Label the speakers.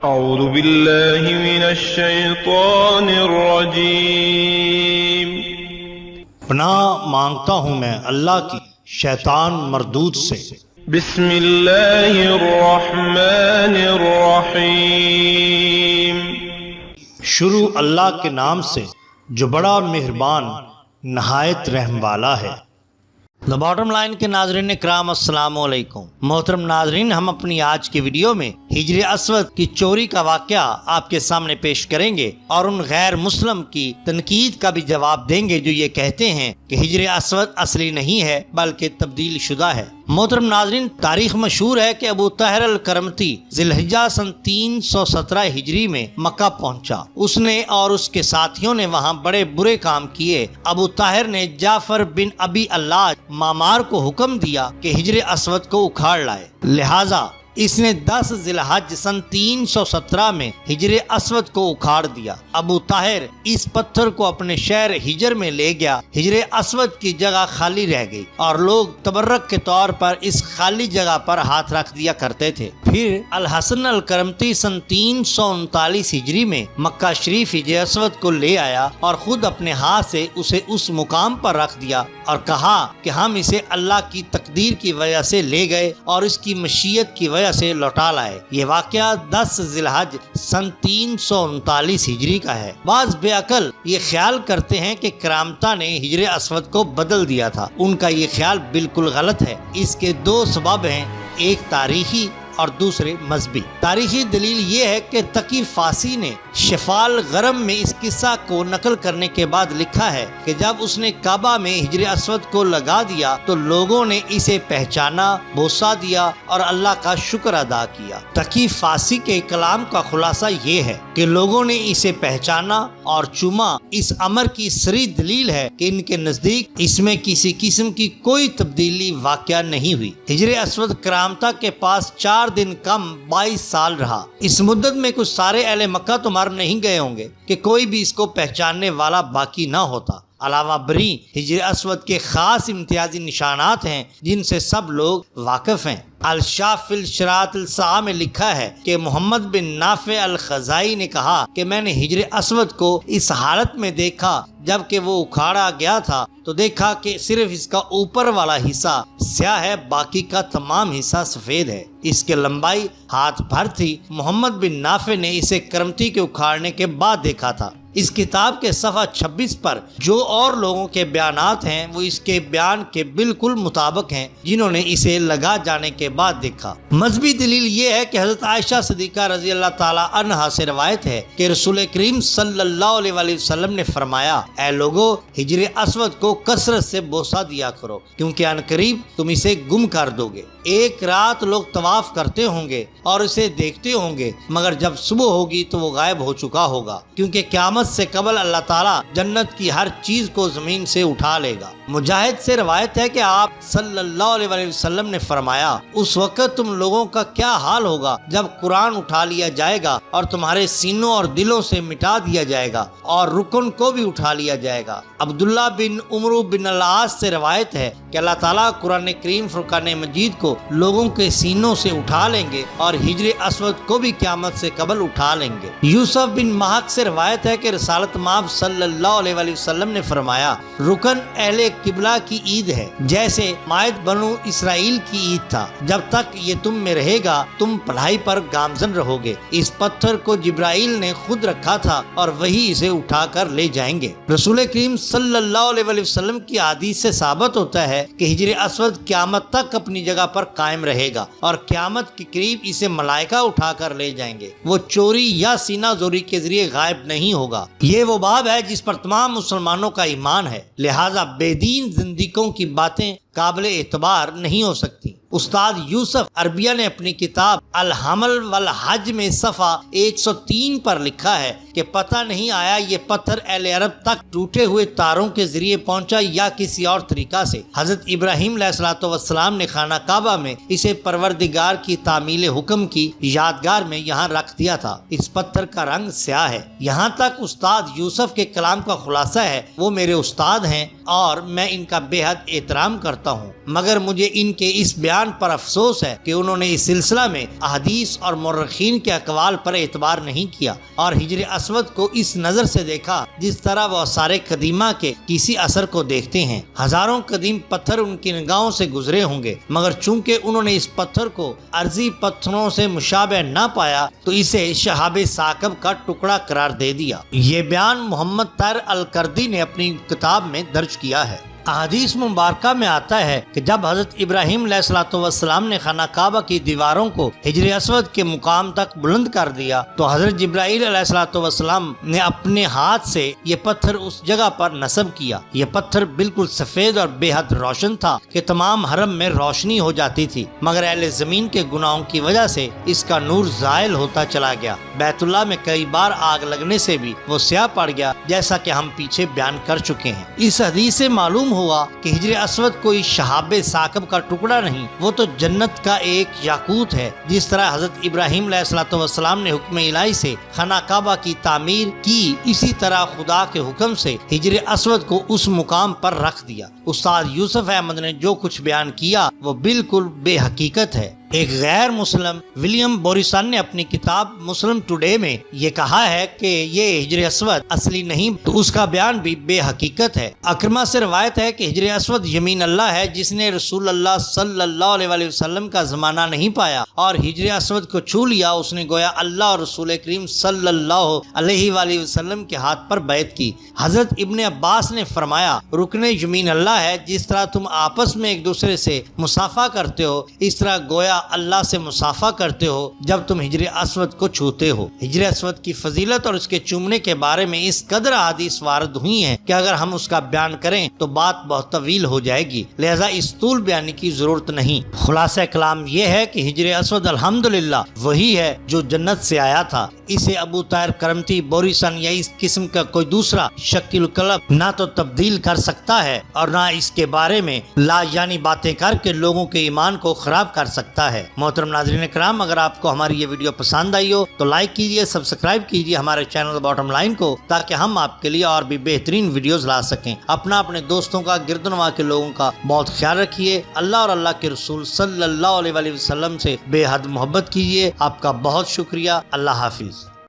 Speaker 1: اعوذ باللہ من الشیطان الرجیم۔
Speaker 2: پناہ مانگتا ہوں میں اللہ کی شیطان مردود سے۔
Speaker 1: بسم اللہ الرحمن الرحیم۔
Speaker 2: شروع اللہ کے نام سے جو بڑا مہربان نہایت رحم والا ہے۔ دا باٹم لائن کے ناظرین کرام السلام علیکم۔ محترم ناظرین، ہم اپنی آج کی ویڈیو میں ہجر اسود کی چوری کا واقعہ آپ کے سامنے پیش کریں گے اور ان غیر مسلم کی تنقید کا بھی جواب دیں گے جو یہ کہتے ہیں کہ ہجر اسود اصلی نہیں ہے بلکہ تبدیل شدہ ہے۔ محترم ناظرین، تاریخ مشہور ہے کہ ابو طاہر الکرمتی ذی الحجہ سن 317 ہجری میں مکہ پہنچا۔ اس نے اور اس کے ساتھیوں نے وہاں بڑے برے کام کیے۔ ابو طاہر نے جعفر بن ابی اللاج معمار کو حکم دیا کہ ہجر اسود کو اکھاڑ لائے، لہٰذا اس نے 10 ذی الحجہ سن 317 میں ہجر اسود کو اکھاڑ دیا۔ ابو طاہر اس پتھر کو اپنے شہر ہجر میں لے گیا۔ ہجر اسود کی جگہ خالی رہ گئی اور لوگ تبرک کے طور پر اس خالی جگہ پر ہاتھ رکھ دیا کرتے تھے۔ پھر الحسن الکرمتی سن 339 ہجری میں مکہ شریف ہجر اسود کو لے آیا اور خود اپنے ہاتھ سے اسے اس مقام پر رکھ دیا اور کہا کہ ہم اسے اللہ کی تقدیر کی وجہ سے لے گئے اور اس کی مشیت کی وجہ سے لوٹا لائے۔ یہ واقعہ 10 ذی الحجہ سن 339 ہجری کا ہے۔ بعض بے عقل یہ خیال کرتے ہیں کہ کرامتا نے ہجر اسود کو بدل دیا تھا۔ ان کا یہ خیال بالکل غلط ہے۔ اس کے 2 سبب ہیں، ایک تاریخی اور دوسرے مذہبی۔ تاریخی دلیل یہ ہے کہ تقی فاسی نے شفاء الغرم میں اس قصہ کو نقل کرنے کے بعد لکھا ہے کہ جب اس نے کعبہ میں ہجر اسود کو لگا دیا تو لوگوں نے اسے پہچانا، بوسہ دیا اور اللہ کا شکر ادا کیا۔ تقی فاسی کے کلام کا خلاصہ یہ ہے کہ لوگوں نے اسے پہچانا اور چوما۔ اس امر کی صریح دلیل ہے کہ ان کے نزدیک اس میں کسی قسم کی کوئی تبدیلی واقع نہیں ہوئی۔ ہجر اسود کرامتا کے پاس 4 دن کم 22 سال رہا۔ اس مدت میں کچھ سارے اہل مکہ تو مر نہیں گئے ہوں گے کہ کوئی بھی اس کو پہچاننے والا باقی نہ ہوتا۔ علاوہ بری ہجر اسود کے خاص امتیازی نشانات ہیں جن سے سب لوگ واقف ہیں۔ الشاف فی الشراط الساعہ میں لکھا ہے کہ محمد بن نافع الخزائی نے کہا کہ میں نے ہجر اسود کو اس حالت میں دیکھا جب کہ وہ اکھاڑا گیا تھا تو دیکھا کہ صرف اس کا اوپر والا حصہ سیاہ ہے، باقی کا تمام حصہ سفید ہے۔ اس کے لمبائی ہاتھ بھر تھی۔ محمد بن نافع نے اسے کرمتی کے اکھاڑنے کے بعد دیکھا تھا۔ اس کتاب کے صفحہ 26 پر جو اور لوگوں کے بیانات ہیں وہ اس کے بیان کے بالکل مطابق ہیں جنہوں نے اسے لگا جانے کے بعد دیکھا۔ مذہبی دلیل یہ ہے کہ حضرت عائشہ صدیقہ رضی اللہ تعالی عنہا سے روایت ہے کہ رسول کریم صلی اللہ علیہ وسلم نے فرمایا، اے لوگو، ہجر اسود کو کثرت سے بوسہ دیا کرو کیونکہ ان قریب تم اسے گم کر دو گے۔ ایک رات لوگ طواف کرتے ہوں گے اور اسے دیکھتے ہوں گے مگر جب صبح ہوگی تو وہ غائب ہو چکا ہوگا، کیونکہ قیامت سے قبل اللہ تعالیٰ جنت کی ہر چیز کو زمین سے اٹھا لے گا۔ مجاہد سے روایت ہے کہ آپ صلی اللہ علیہ وسلم نے فرمایا، اس وقت تم لوگوں کا کیا حال ہوگا جب قرآن اٹھا لیا جائے گا اور تمہارے سینوں اور دلوں سے مٹا دیا جائے گا اور رکن کو بھی اٹھا لیا جائے گا۔ عبداللہ بن عمرو بن العاص سے روایت ہے کہ اللہ تعالیٰ قرآن کریم فرقان مجید کو لوگوں کے سینوں سے اٹھا لیں گے اور ہجر اسود کو بھی قیامت سے قبل اٹھا لیں گے۔ یوسف بن محق سے روایت ہے کہ رسالت مآب صلی اللہ علیہ وسلم نے فرمایا، رکن اہل قبلہ کی عید ہے جیسے مائد بنو اسرائیل کی عید تھا۔ جب تک یہ تم میں رہے گا تم پڑھائی پر گامزن رہو گے۔ اس پتھر کو جبرائیل نے خود رکھا تھا اور وہی اسے اٹھا کر لے جائیں گے۔ رسول کریم صلی اللہ علیہ وسلم کی حدیث سے ثابت ہوتا ہے کہ ہجر اسود قیامت تک اپنی جگہ پر قائم رہے گا اور قیامت کے قریب اسے ملائکہ اٹھا کر لے جائیں گے۔ وہ چوری یا سینہ زوری کے ذریعے غائب نہیں ہوگا۔ یہ وہ باب ہے جس پر تمام مسلمانوں کا ایمان ہے، لہٰذا بے دین زندگیوں کی باتیں قابل اعتبار نہیں ہو سکتی۔ استاد یوسف عربیہ نے اپنی کتاب الحمل والحج میں صفحہ 103 پر لکھا ہے کہ پتہ نہیں آیا یہ پتھر اہل عرب تک ٹوٹے ہوئے تاروں کے ذریعے پہنچا یا کسی اور طریقہ سے۔ حضرت ابراہیم علیہ السلام نے خانہ کعبہ میں اسے پروردگار کی تعمیل حکم کی یادگار میں یہاں رکھ دیا تھا۔ اس پتھر کا رنگ سیاہ ہے۔ یہاں تک استاد یوسف کے کلام کا خلاصہ ہے، وہ میرے استاد ہیں اور میں ان کا بے حد احترام کرتا ہوں، مگر مجھے ان کے اس بیان بیان پر افسوس ہے کہ انہوں نے اس سلسلہ میں احادیث اور مورخین کے اقوال پر اعتبار نہیں کیا اور حجر اسود کو اس نظر سے دیکھا جس طرح وہ آثار قدیمہ کے کسی اثر کو دیکھتے ہیں۔ ہزاروں قدیم پتھر ان کی نگاہوں سے گزرے ہوں گے، مگر چونکہ انہوں نے اس پتھر کو عرضی پتھروں سے مشابہ نہ پایا تو اسے شہاب ثاقب کا ٹکڑا قرار دے دیا۔ یہ بیان محمد طاہر الکردی نے اپنی کتاب میں درج کیا ہے۔ احادیث مبارکہ میں آتا ہے کہ جب حضرت ابراہیم علیہ الصلوۃ والسلام نے خانہ کعبہ کی دیواروں کو حجر اسود کے مقام تک بلند کر دیا تو حضرت جبرائیل علیہ الصلوۃ والسلام نے اپنے ہاتھ سے یہ پتھر اس جگہ پر نصب کیا۔ یہ پتھر بالکل سفید اور بے حد روشن تھا کہ تمام حرم میں روشنی ہو جاتی تھی، مگر اہل زمین کے گناہوں کی وجہ سے اس کا نور زائل ہوتا چلا گیا۔ بیت اللہ میں کئی بار آگ لگنے سے بھی وہ سیاہ پڑ گیا، جیسا کہ ہم پیچھے بیان کر چکے ہیں۔ اس حدیث سے معلوم ہوا کہ حجر اسود کوئی شہاب ثاقب کا ٹکڑا نہیں، وہ تو جنت کا ایک یاقوت ہے۔ جس طرح حضرت ابراہیم علیہ الصلوۃ والسلام نے حکم الہی سے خانہ کعبہ کی تعمیر کی، اسی طرح خدا کے حکم سے حجر اسود کو اس مقام پر رکھ دیا۔ استاد یوسف احمد نے جو کچھ بیان کیا وہ بالکل بے حقیقت ہے۔ ایک غیر مسلم ولیم بوریسن نے اپنی کتاب مسلم ٹوڈے میں یہ کہا ہے کہ یہ حجر اسود اصلی نہیں تو اس کا بیان بھی بے حقیقت ہے۔ اکرمہ سے روایت ہے کہ حجر اسود یمین اللہ ہے، جس نے رسول اللہ صلی اللہ علیہ وسلم کا زمانہ نہیں پایا اور حجر اسود کو چھو لیا، اس نے گویا اللہ اور رسول کریم صلی اللہ علیہ وآلہ وسلم کے ہاتھ پر بیعت کی۔ حضرت ابن عباس نے فرمایا رکن یمین اللہ ہے، جس طرح تم آپس میں ایک دوسرے سے مصافحہ کرتے ہو اس طرح گویا اللہ سے مصافحہ کرتے ہو جب تم حجر اسود کو چھوتے ہو۔ حجر اسود کی فضیلت اور اس کے چومنے کے بارے میں اس قدر احادیث وارد ہوئی ہیں کہ اگر ہم اس کا بیان کریں تو بات بہت طویل ہو جائے گی، لہذا اس طول بیانی کی ضرورت نہیں۔ خلاصہ کلام یہ ہے کہ حجر اسود الحمدللہ وہی ہے جو جنت سے آیا تھا۔ اسے ابو طاہر کرمتی، بوریسن یا اس قسم کا کوئی دوسرا شکل قلب نہ تو تبدیل کر سکتا ہے اور نہ اس کے بارے میں لا یعنی باتیں کر کے لوگوں کے ایمان کو خراب کر سکتا ہے۔ محترم ناظرین کرام، اگر آپ کو ہماری یہ ویڈیو پسند آئی ہو تو لائک کیجئے، سبسکرائب کیجئے ہمارے چینل باٹم لائن کو، تاکہ ہم آپ کے لیے اور بھی بہترین ویڈیوز لا سکیں۔ اپنے دوستوں کا، گرد و نواح کے لوگوں کا بہت خیال رکھیے۔ اللہ اور اللہ کے رسول صلی اللہ علیہ وسلم سے بے حد محبت کیجئے۔ آپ کا بہت شکریہ۔ اللہ حافظ۔